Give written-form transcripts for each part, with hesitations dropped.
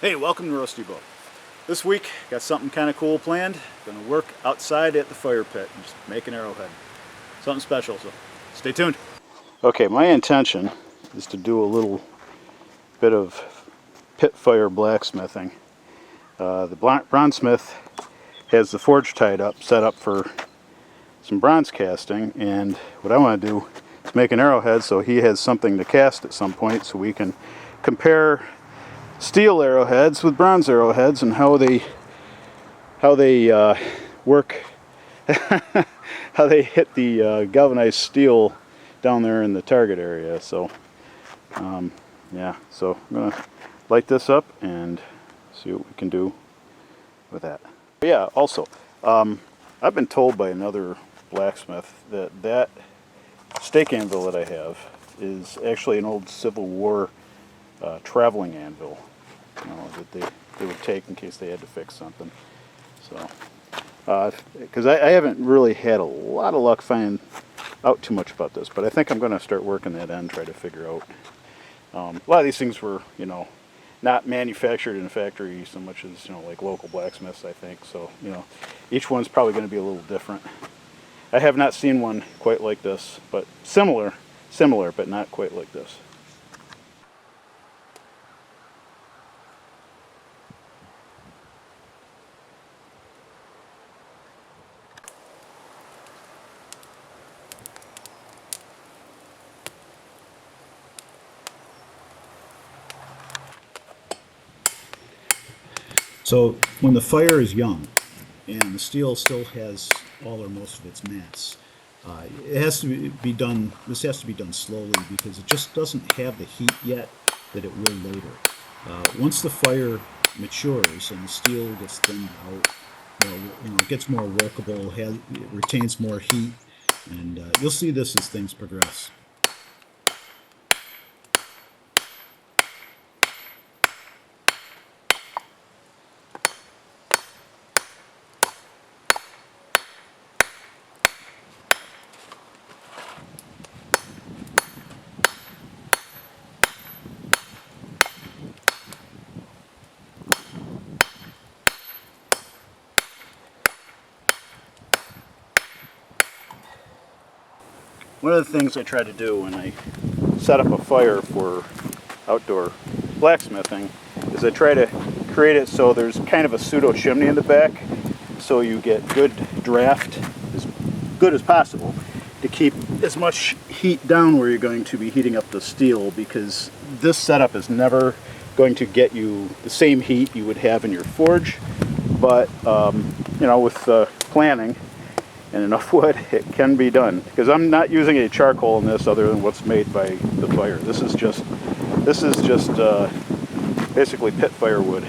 Hey, welcome to Rusty Bow. This week, got something kind of cool planned. Gonna work outside at the fire pit and just make an arrowhead. Something special, so stay tuned. Okay, my intention is to do a little bit of pit fire blacksmithing. The bronzesmith has the forge tied up, set up for some bronze casting, and what I want to do is make an arrowhead so he has something to cast at some point so we can compare steel arrowheads with bronze arrowheads and how they work, how they hit the galvanized steel down there in the target area. So yeah, so I'm gonna light this up and see what we can do with that. Yeah, also I've been told by another blacksmith that stake anvil that I have is actually an old Civil War traveling anvil, you know, that they would take in case they had to fix something. So, because I haven't really had a lot of luck finding out too much about this, but I think I'm going to start working that end, try to figure out. A lot of these things were, you know, not manufactured in a factory so much as, you know, like local blacksmiths, I think. So, you know, each one's probably going to be a little different. I have not seen one quite like this, but similar, but not quite like this. So when the fire is young and the steel still has all or most of its mass, it has to be done, this has to be done slowly because it just doesn't have the heat yet that it will later. Once the fire matures and the steel gets thinned out, you know, it gets more workable, it retains more heat, and you'll see this as things progress. One of the things I try to do when I set up a fire for outdoor blacksmithing is I try to create it so there's kind of a pseudo chimney in the back, so you get good draft, as good as possible, to keep as much heat down where you're going to be heating up the steel, because this setup is never going to get you the same heat you would have in your forge, but you know, with planning and enough wood, it can be done. Because I'm not using any charcoal in this other than what's made by the fire. This is just basically pit firewood.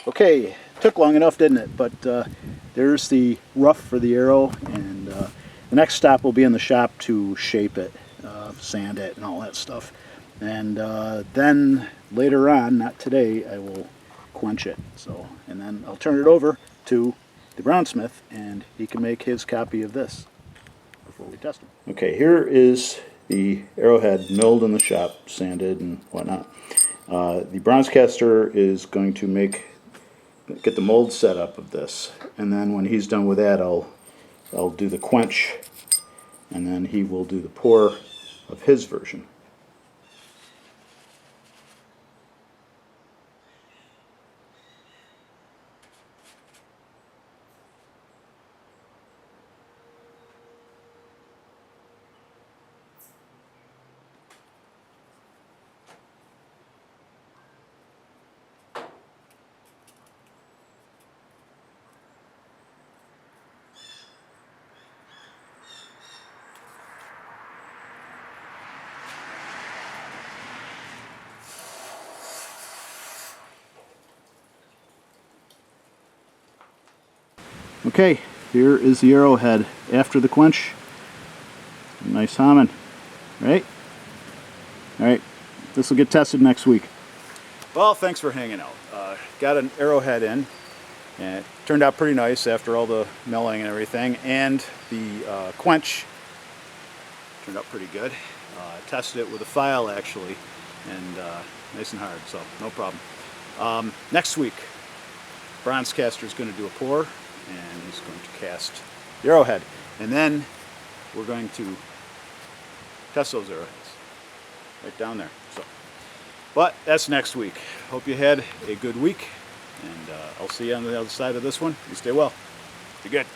Okay, took long enough, didn't it? But there's the rough for the arrow, and the next stop will be in the shop to shape it, sand it, and all that stuff. And then later on, not today, I will quench it. So, and then I'll turn it over to the brownsmith, and he can make his copy of this before we test it. Okay, here is the Arrowhead milled in the shop, sanded and whatnot. The bronze caster is going to get the mold set up of this, and then when he's done with that, I'll do the quench, and then he will do the pour of his version. Okay, here is the Arrowhead after the quench. Nice humming, right? Alright, this will get tested next week. Well, thanks for hanging out. Got an Arrowhead in, and it turned out pretty nice after all the milling and everything, and the quench turned out pretty good. Tested it with a file actually, and nice and hard, so no problem. Next week, bronze caster is going to do a pour, and he's going to cast the Arrowhead, and then we're going to test those arrowheads right down there. So, but that's next week. Hope you had a good week, and I'll see you on the other side of this one. You stay well. Be good.